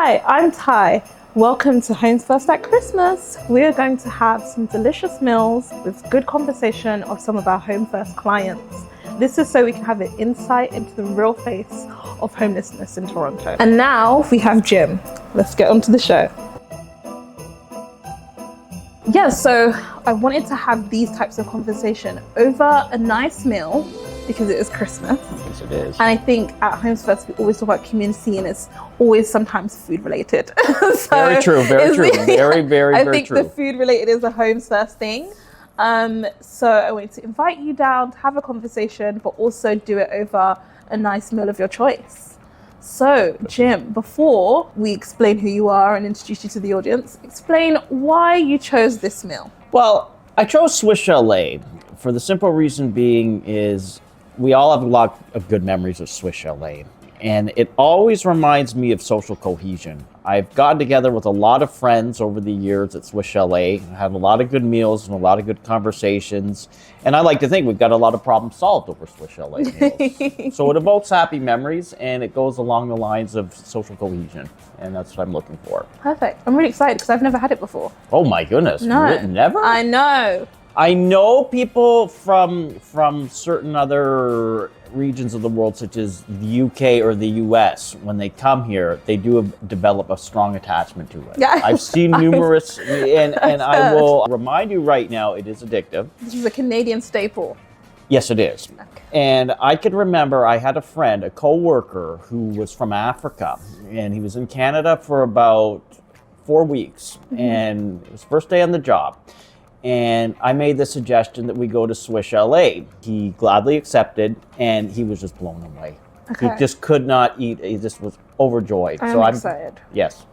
Hi, I'm Ty. Welcome to Homes First at Christmas. We are going to have some delicious meals with good conversation of some of our Home First clients. This is so we can have an insight into the real face of homelessness in Toronto. And now we have Jim. Let's get on to the show. Yeah, so I wanted to have these types of conversation over a nice meal because it is Christmas. Yes, it is. And I think at Homes First, we always talk about community and it's always sometimes food related. So very true, very true. Very, very, I very think true. the food related is a Homes First thing. So I wanted to invite you down to have a conversation, but also do it over a nice meal of your choice. So, Jim, before we explain who you are and introduce you to the audience, explain why you chose this meal. Well, I chose Swiss Chalet for the simple reason being is we all have a lot of good memories of Swiss Chalet. And it always reminds me of social cohesion. I've gotten together with a lot of friends over the years at Swiss Chalet, had a lot of good meals and a lot of good conversations. And I like to think we've got a lot of problems solved over Swiss Chalet meals. So it evokes happy memories and it goes along the lines of social cohesion. And that's what I'm looking for. Perfect. I'm really excited because I've never had it before. Oh my goodness. No. Never? I know. I know people from certain other regions of the world, such as the UK or the US, when they come here, they do develop a strong attachment to it. Yeah. I've seen numerous, and I will remind you right now, it is addictive. This is a Canadian staple. Yes, it is. Okay. And I could remember I had a friend, a co-worker, who was from Africa, and he was in Canada for about 4 weeks, and it was first day on the job. And I made the suggestion that we go to Swiss Chalet. He gladly accepted, and he was just blown away. Okay. He just could not eat. He just was overjoyed. I'm excited. Yes,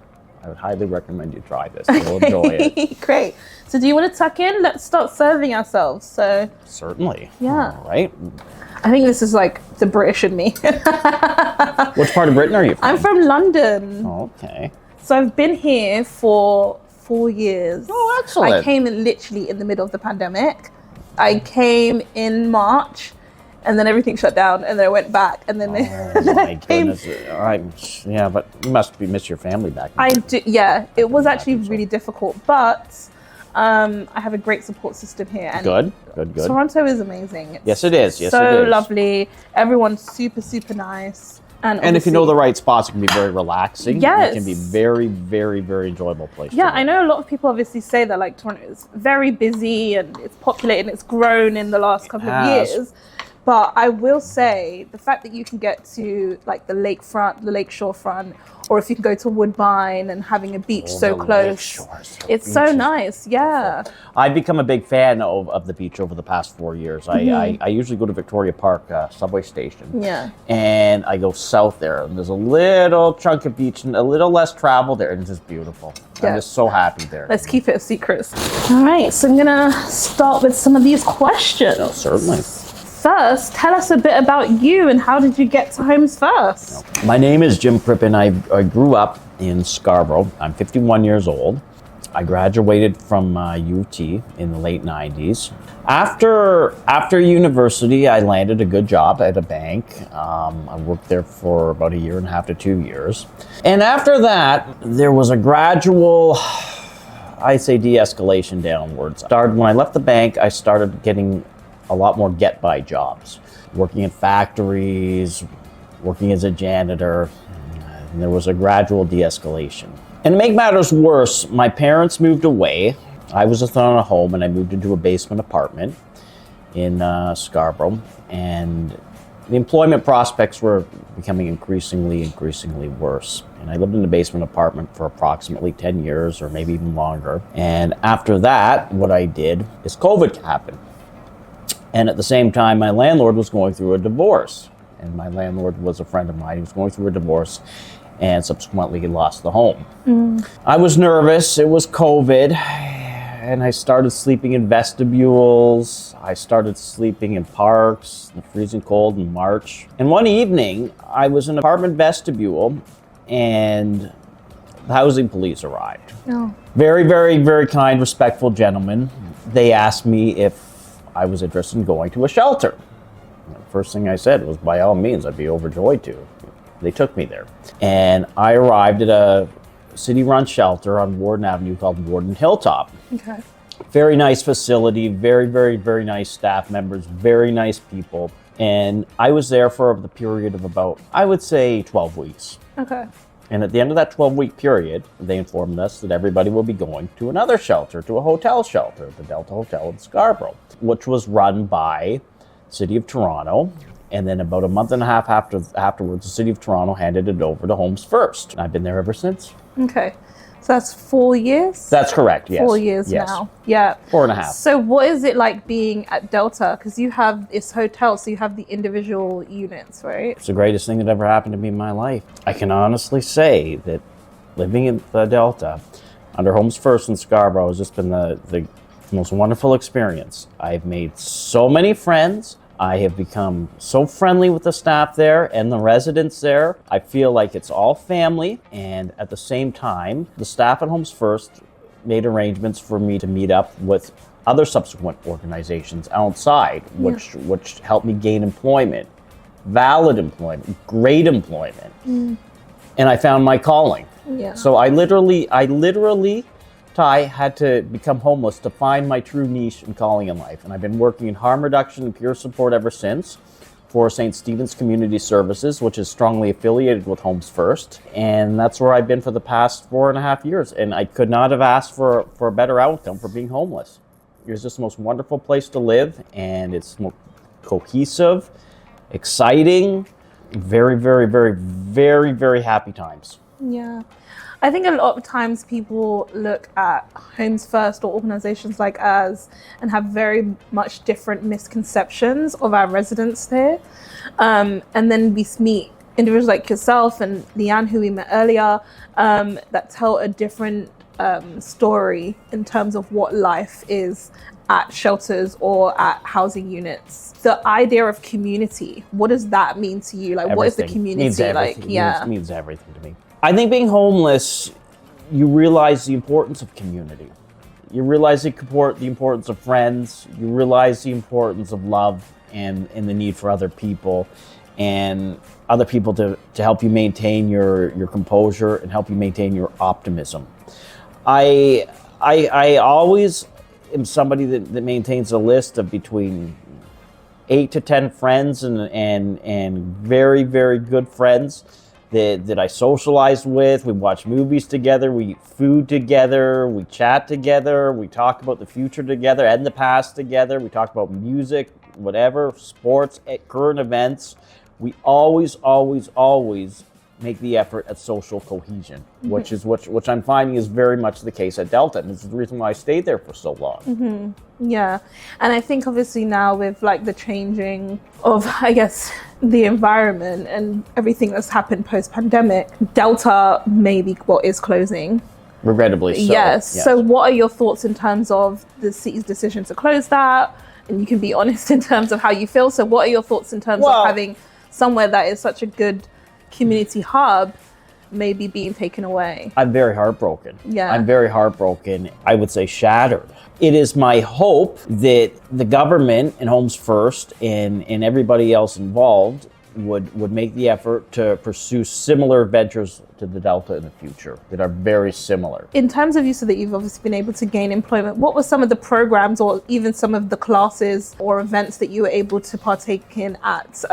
I would highly recommend you try this. You'll enjoy it. Great. So do you want to tuck in? Let's start serving ourselves. So Certainly. Yeah. All right. I think this is like the British in me. Which part of Britain are you from? I'm from London. Okay. So I've been here for 4 years. Oh, excellent. I came in literally in the middle of the pandemic. I came in March and then everything shut down and then I went back and then, Oh my goodness. All right. Yeah, but you must miss your family back. I do, yeah, it was actually really difficult, but I have a great support system here. And Good. Toronto is amazing. It's Yes, it is. Yes, so it is. lovely. Everyone's super, super nice. And if you know the right spots, it can be very relaxing. Yes. It can be very, very, very enjoyable place. Yeah, to live. I know a lot of people obviously say that like Toronto is very busy and it's populated and it's grown in the last couple of years. But I will say the fact that you can get to like the lakefront, the lakeshore front, or if you can go to Woodbine and having a beach so the close, lakeshores, the it's so beaches. nice. Yeah. I've become a big fan of the beach over the past 4 years. I usually go to Victoria Park subway station. Yeah. And I go south there. And there's a little chunk of beach and a little less travel there. And it's just beautiful. Yeah. I'm just so happy there. Let's keep it a secret. All right, so I'm gonna start with some of these questions. Oh, certainly. First, tell us a bit about you and how did you get to Homes First? My name is Jim Crippen. I grew up in Scarborough. I'm 51 years old. I graduated from UT in the late 90s. After university, I landed a good job at a bank. I worked there for about 1.5 to 2 years. And after that, there was a gradual, I say, de-escalation downwards. When I left the bank, I started getting a lot more get-by jobs, working in factories, working as a janitor, and there was a gradual de-escalation. And to make matters worse, my parents moved away. I was on a home and I moved into a basement apartment in Scarborough, and the employment prospects were becoming increasingly worse. And I lived in a basement apartment for approximately 10 years or maybe even longer. And after that, what I did is COVID happened. And at the same time, my landlord was going through a divorce. And my landlord was a friend of mine. He was going through a divorce and subsequently he lost the home. I was nervous. It was COVID. And I started sleeping in vestibules. I started sleeping in parks in the freezing cold in March. And one evening, I was in an apartment vestibule and the housing police arrived. Oh. Very, very, very kind, respectful gentlemen. They asked me if I was interested in going to a shelter. The first thing I said was, by all means, I'd be overjoyed to. They took me there. And I arrived at a city-run shelter on Warden Avenue called Warden Hilltop. Okay. Very nice facility, very, very, very nice staff members, very nice people. And I was there for the period of about, I would say, 12 weeks. Okay. And at the end of that 12-week period, they informed us that everybody will be going to another shelter, to a hotel shelter, the Delta Hotel in Scarborough, which was run by City of Toronto. And then about a month and a half afterwards, the City of Toronto handed it over to Homes First. And I've been there ever since. Okay. So that's 4 years? That's correct, yes. 4 years now. Yeah. 4.5. So what is it like being at Delta? Because you have this hotel, so you have the individual units, right? It's the greatest thing that ever happened to me in my life. I can honestly say that living in the Delta under Homes First in Scarborough has just been the most wonderful experience. I've made so many friends. I have become so friendly with the staff there and the residents there. I feel like it's all family, and at the same time, the staff at Homes First made arrangements for me to meet up with other subsequent organizations outside, which helped me gain employment, valid employment, great employment. And I found my calling. Yeah. So I literally, Ty, had to become homeless to find my true niche and calling in life. And I've been working in harm reduction and peer support ever since for St. Stephen's Community Services, which is strongly affiliated with Homes First. And that's where I've been for the past 4.5 years. And I could not have asked for a better outcome for being homeless. It's just the most wonderful place to live, and it's more cohesive, exciting, very, very, very, very, very happy times. Yeah. I think a lot of times people look at Homes First or organizations like ours and have very much different misconceptions of our residents there. And then we meet individuals like yourself and Leanne, who we met earlier, that tell a different story in terms of what life is at shelters or at housing units. The idea of community, what does that mean to you? Like, what is the community like? Yeah. It means everything to me. I think being homeless, you realize the importance of community. You realize the importance of friends. You realize the importance of love and the need for other people and other people to help you maintain your composure and help you maintain your optimism. I always am somebody that maintains a list of between 8 to 10 friends and very, very good friends that I socialize with. We watch movies together, we eat food together, we chat together, we talk about the future together and the past together, we talk about music, whatever, sports, current events. We always make the effort at social cohesion, which I'm finding is very much the case at Delta, and this is the reason why I stayed there for so long. Yeah, and I think obviously now with like the changing of, I guess, the environment and everything that's happened post-pandemic, Delta maybe is closing. Regrettably so. Yes. So what are your thoughts in terms of the city's decision to close that? And you can be honest in terms of how you feel. So what are your thoughts in terms of having somewhere that is such a good community hub maybe being taken away? I'm very heartbroken. Yeah. I'm very heartbroken. I would say shattered. It is my hope that the government and Homes First and everybody else involved would make the effort to pursue similar ventures to the Delta in the future that are very similar. In terms of you said that you've obviously been able to gain employment, what were some of the programs or even some of the classes or events that you were able to partake in at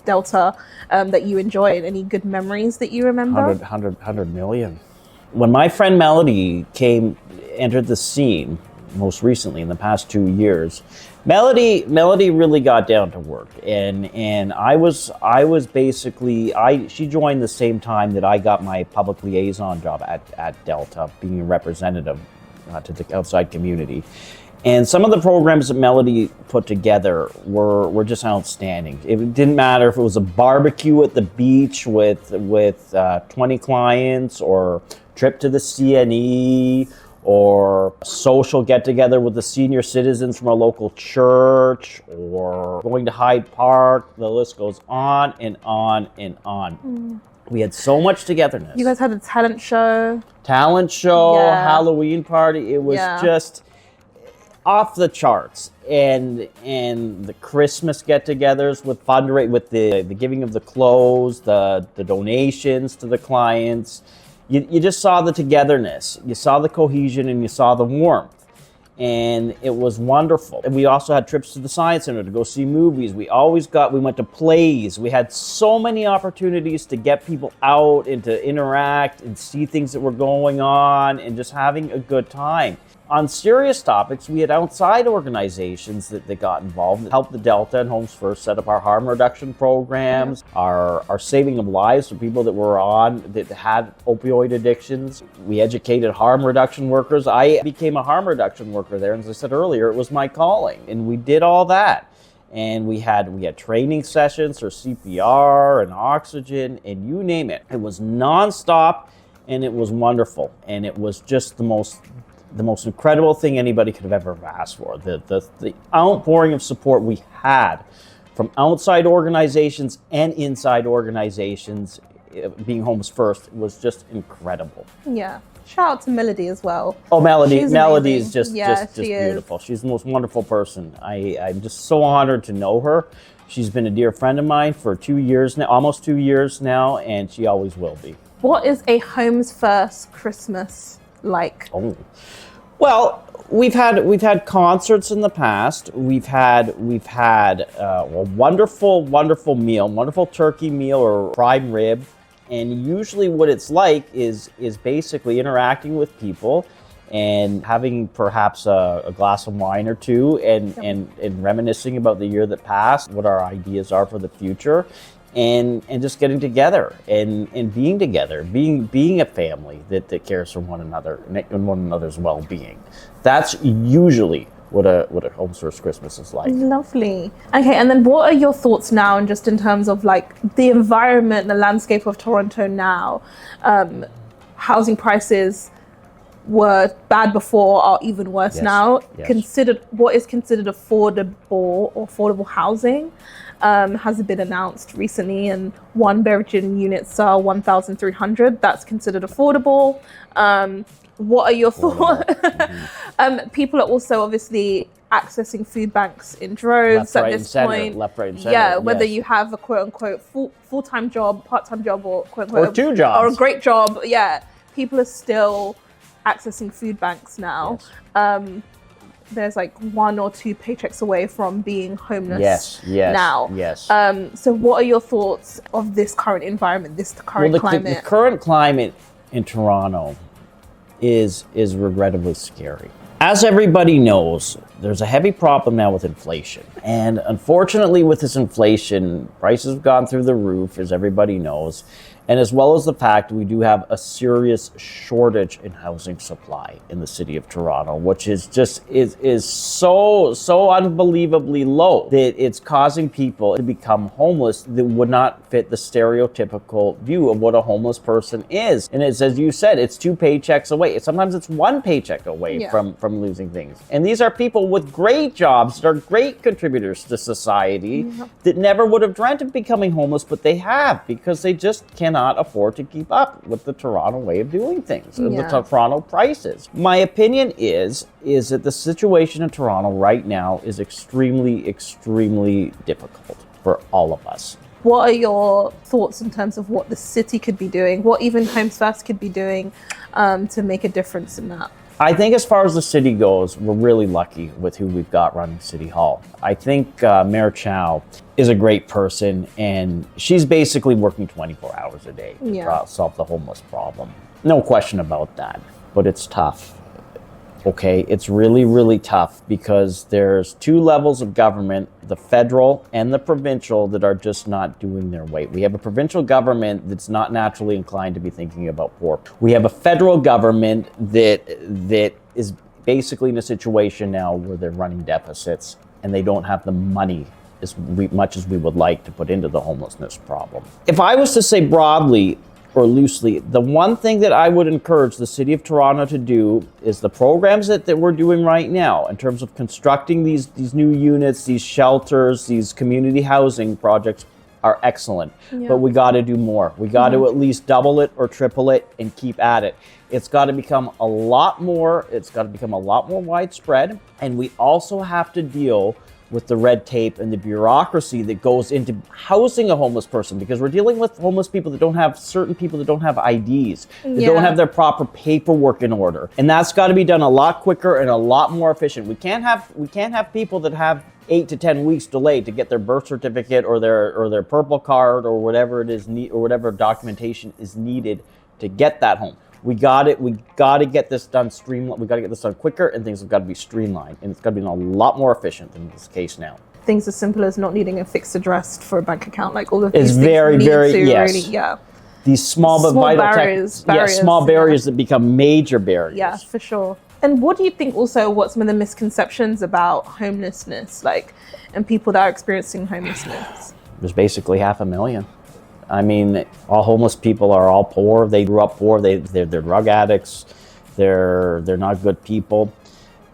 Delta that you enjoyed? Any good memories that you remember? 100 million. When my friend Melody entered the scene most recently in the past 2 years, Melody really got down to work, and I was basically she joined the same time that I got my public liaison job at Delta, being a representative to the outside community. And some of the programs that Melody put together were just outstanding. It didn't matter if it was a barbecue at the beach with 20 clients, or trip to the CNE, or social get-together with the senior citizens from a local church, or going to Hyde Park. The list goes on and on and on. We had so much togetherness. You guys had a talent show. Yeah. Halloween party. It was just off the charts. And the Christmas get-togethers with the giving of the clothes, the donations to the clients. you just saw the togetherness, you saw the cohesion, and you saw the warmth. And it was wonderful. And we also had trips to the Science Center to go see movies. We went to plays. We had so many opportunities to get people out and to interact and see things that were going on and just having a good time. On serious topics, we had outside organizations that got involved, that helped the Delta and Homes First set up our harm reduction programs, our saving of lives for people that were that had opioid addictions. We educated harm reduction workers. I became a harm reduction worker there, and as I said earlier, it was my calling, and we did all that. And we had training sessions for CPR and oxygen, and you name it. It was nonstop, and it was wonderful, and it was just the most incredible thing anybody could have ever asked for. The outpouring of support we had from outside organizations and inside organizations, being Homes First, was just incredible. Yeah. Shout out to Melody as well. Oh, Melody Amazing. Is just beautiful. She's the most wonderful person. I'm just so honored to know her. She's been a dear friend of mine for 2 years now, almost 2 years now, and she always will be. What is a Homes First Christmas like? Oh, well, we've had concerts in the past. We've had a wonderful meal, wonderful turkey meal or prime rib, and usually what it's like is basically interacting with people and having perhaps a glass of wine or two and reminiscing about the year that passed, what our ideas are for the future. And just getting together and being together, being a family that cares for one another and one another's well-being. That's usually what a Homes First Christmas is like. Lovely. Okay, and then what are your thoughts now, and just in terms of like the environment, the landscape of Toronto now? Housing prices were bad before, are even worse now. Yes. What is considered affordable housing has been announced recently, and one-bedroom units are $1,300. That's considered affordable. What are your thoughts? Mm-hmm. People are also obviously accessing food banks in droves at this point. Left, right, and center. Yeah, whether you have a quote-unquote full-time job, part-time job, or quote-unquote or 2 jobs, or a great job. Yeah, people are still accessing food banks now. Yes. There's like 1 or 2 paychecks away from being homeless now. Yes. So what are your thoughts of this current environment, this current climate? The current climate in Toronto is regrettably scary. As everybody knows, there's a heavy problem now with inflation. And unfortunately with this inflation, prices have gone through the roof, as everybody knows. And as well as the fact we do have a serious shortage in housing supply in the city of Toronto, which is so unbelievably low that it's causing people to become homeless that would not fit the stereotypical view of what a homeless person is. And it's, as you said, it's 2 paychecks away. Sometimes it's 1 paycheck away from losing things. And these are people with great jobs that are great contributors to society that never would have dreamt of becoming homeless, but they have, because they just cannot afford to keep up with the Toronto way of doing things, the Toronto prices. My opinion is that the situation in Toronto right now is extremely, extremely difficult for all of us. What are your thoughts in terms of what the city could be doing, what even Homes First could be doing to make a difference in that? I think as far as the city goes, we're really lucky with who we've got running City Hall. I think Mayor Chow is a great person, and she's basically working 24 hours a day to solve the homeless problem. No question about that, but it's tough. Okay, it's really, really tough because there's 2 levels of government, the federal and the provincial, that are just not doing their weight. We have a provincial government that's not naturally inclined to be thinking about poor. We have a federal government that is basically in a situation now where they're running deficits and they don't have the money as much as we would like to put into the homelessness problem. If I was to say broadly, or loosely, the one thing that I would encourage the City of Toronto to do is the programs that we're doing right now in terms of constructing these new units, these shelters, these community housing projects are excellent. But we got to do more. We got to at least double it or triple it and keep at it. It's got to become a lot more widespread, and we also have to deal with the red tape and the bureaucracy that goes into housing a homeless person, because we're dealing with homeless people that don't have IDs, that don't have their proper paperwork in order. And that's got to be done a lot quicker and a lot more efficient. We can't have people that have 8 to 10 weeks delayed to get their birth certificate or their purple card or whatever it is or whatever documentation is needed to get that home. We got to get this done streamlined. We got to get this done quicker, and things have got to be streamlined, and it's got to be a lot more efficient than this case now. Things as simple as not needing a fixed address for a bank account, like all of these it's things very, need very, to yes. really, These small but vital barriers, small barriers that become major barriers. Yeah, for sure. And what do you think also, what some of the misconceptions about homelessness, like, and people that are experiencing homelessness? There's basically 500,000. I mean, all homeless people are all poor. They grew up poor. They're drug addicts. They're not good people.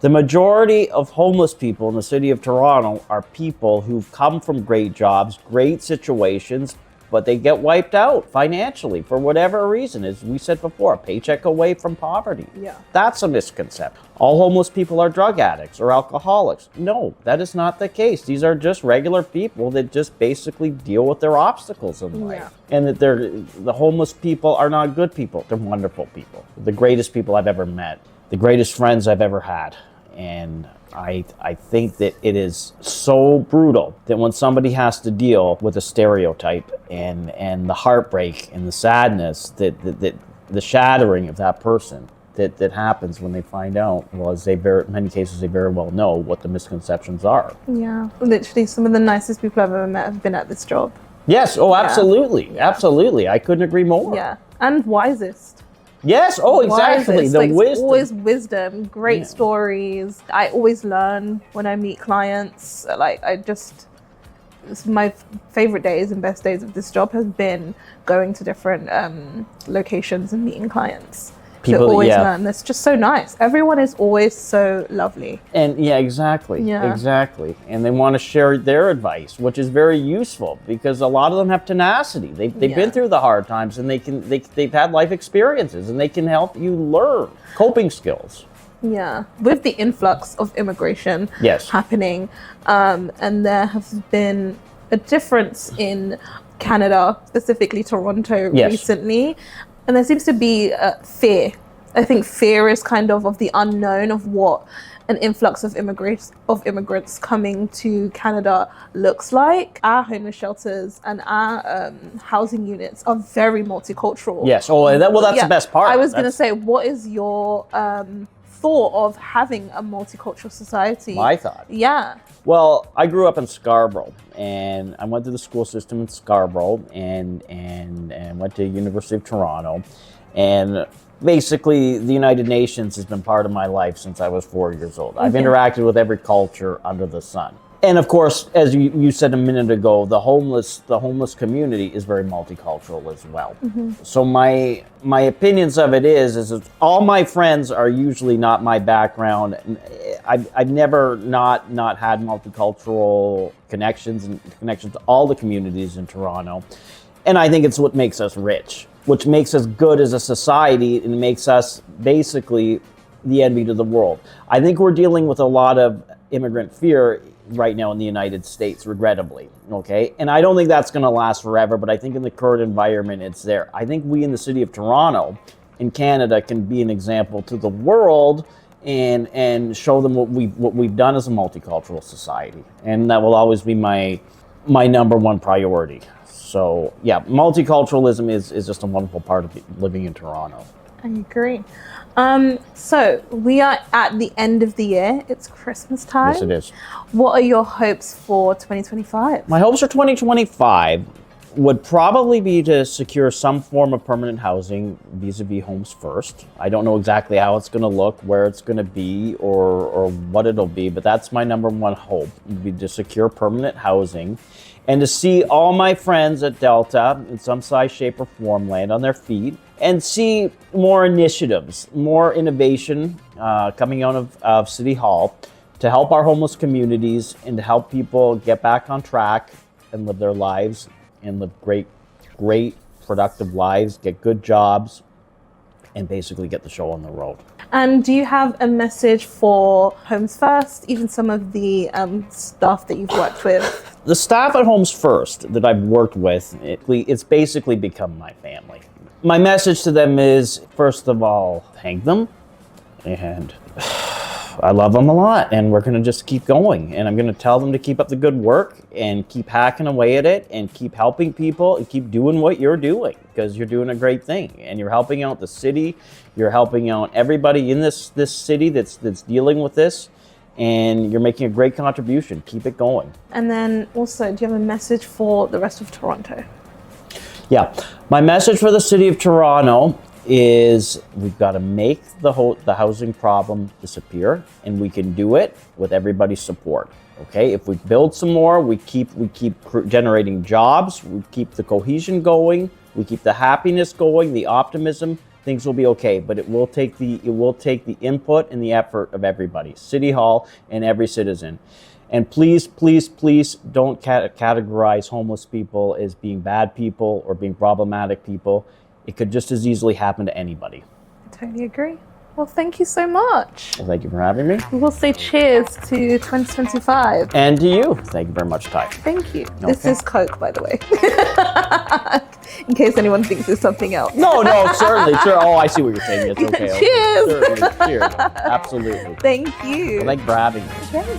The majority of homeless people in the city of Toronto are people who've come from great jobs, great situations, but they get wiped out financially for whatever reason. As we said before, a paycheck away from poverty. Yeah. That's a misconception. All homeless people are drug addicts or alcoholics. No, that is not the case. These are just regular people that just basically deal with their obstacles in life. Yeah. And that the homeless people are not good people. They're wonderful people. The greatest people I've ever met. The greatest friends I've ever had. And I think that it is so brutal that when somebody has to deal with a stereotype and the heartbreak and the sadness, that the shattering of that person that happens when they find out, well, as in many cases, they very well know what the misconceptions are. Yeah, literally some of the nicest people I've ever met have been at this job. Yes, absolutely, absolutely. I couldn't agree more. Yeah, and wisest. Yes, exactly. Wisest. The like, wisdom. Always wisdom, great stories. I always learn when I meet clients. Like, my favorite days and best days of this job has been going to different locations and meeting clients. People always learn. It's just so nice. Everyone is always so lovely. And exactly. And they want to share their advice, which is very useful because a lot of them have tenacity. They've been through the hard times, and they've had life experiences, and they can help you learn coping skills. Yeah, with the influx of immigration happening, and there has been a difference in Canada, specifically Toronto, recently. And there seems to be fear. I think fear is kind of the unknown of what an influx of immigrants coming to Canada looks like. Our homeless shelters and our housing units are very multicultural. Yes. That's the best part. I was going to say, what is your thought of having a multicultural society? My thought? Yeah. Well, I grew up in Scarborough, and I went through the school system in Scarborough, and went to University of Toronto, and basically the United Nations has been part of my life since I was 4 years old. I've interacted with every culture under the sun. And of course, as you said a minute ago, the homeless community is very multicultural as well. So my opinions of it is all my friends are usually not my background. I've never not had multicultural connections to all the communities in Toronto. And I think it's what makes us rich, which makes us good as a society, and makes us basically the envy to the world. I think we're dealing with a lot of immigrant fear right now in the United States, regrettably, okay? And I don't think that's going to last forever, but I think in the current environment, it's there. I think we in the city of Toronto, in Canada, can be an example to the world and show them what we've done as a multicultural society. And that will always be my number one priority. So yeah, multiculturalism is just a wonderful part of living in Toronto. I agree. So we are at the end of the year. It's Christmas time. Yes, it is. What are your hopes for 2025? My hopes for 2025 would probably be to secure some form of permanent housing vis-a-vis Homes First. I don't know exactly how it's going to look, where it's going to be, or what it'll be, but that's my number one hope, would be to secure permanent housing and to see all my friends at Delta in some size, shape, or form land on their feet, and see more initiatives, more innovation coming out of City Hall to help our homeless communities and to help people get back on track and live their lives and live great, productive lives, get good jobs, and basically get the show on the road. And do you have a message for Homes First, even some of the staff that you've worked with? The staff at Homes First that I've worked with, it's basically become my family. My message to them is, first of all, thank them, and I love them a lot, and we're gonna just keep going, and I'm gonna tell them to keep up the good work and keep hacking away at it and keep helping people and keep doing what you're doing, because you're doing a great thing and you're helping out the city, you're helping out everybody in this city that's dealing with this, and you're making a great contribution. Keep it going. And then also, do you have a message for the rest of Toronto? Yeah, my message for the city of Toronto is we've got to make the housing problem disappear, and we can do it with everybody's support. Okay, if we build some more, we keep generating jobs, we keep the cohesion going, we keep the happiness going, the optimism. Things will be okay, but it will take the input and the effort of everybody, City Hall and every citizen. And please, please, please don't categorize homeless people as being bad people or being problematic people. It could just as easily happen to anybody. I totally agree. Well, thank you so much. Well, thank you for having me. We'll say cheers to 2025. And to you. Thank you very much, Ty. Thank you. Okay. This is Coke, by the way. In case anyone thinks it's something else. No, certainly. Sure. Oh, I see what you're saying. It's okay. Cheers. Certainly. Cheers. Absolutely. Thank you. Thank you for having me. Okay.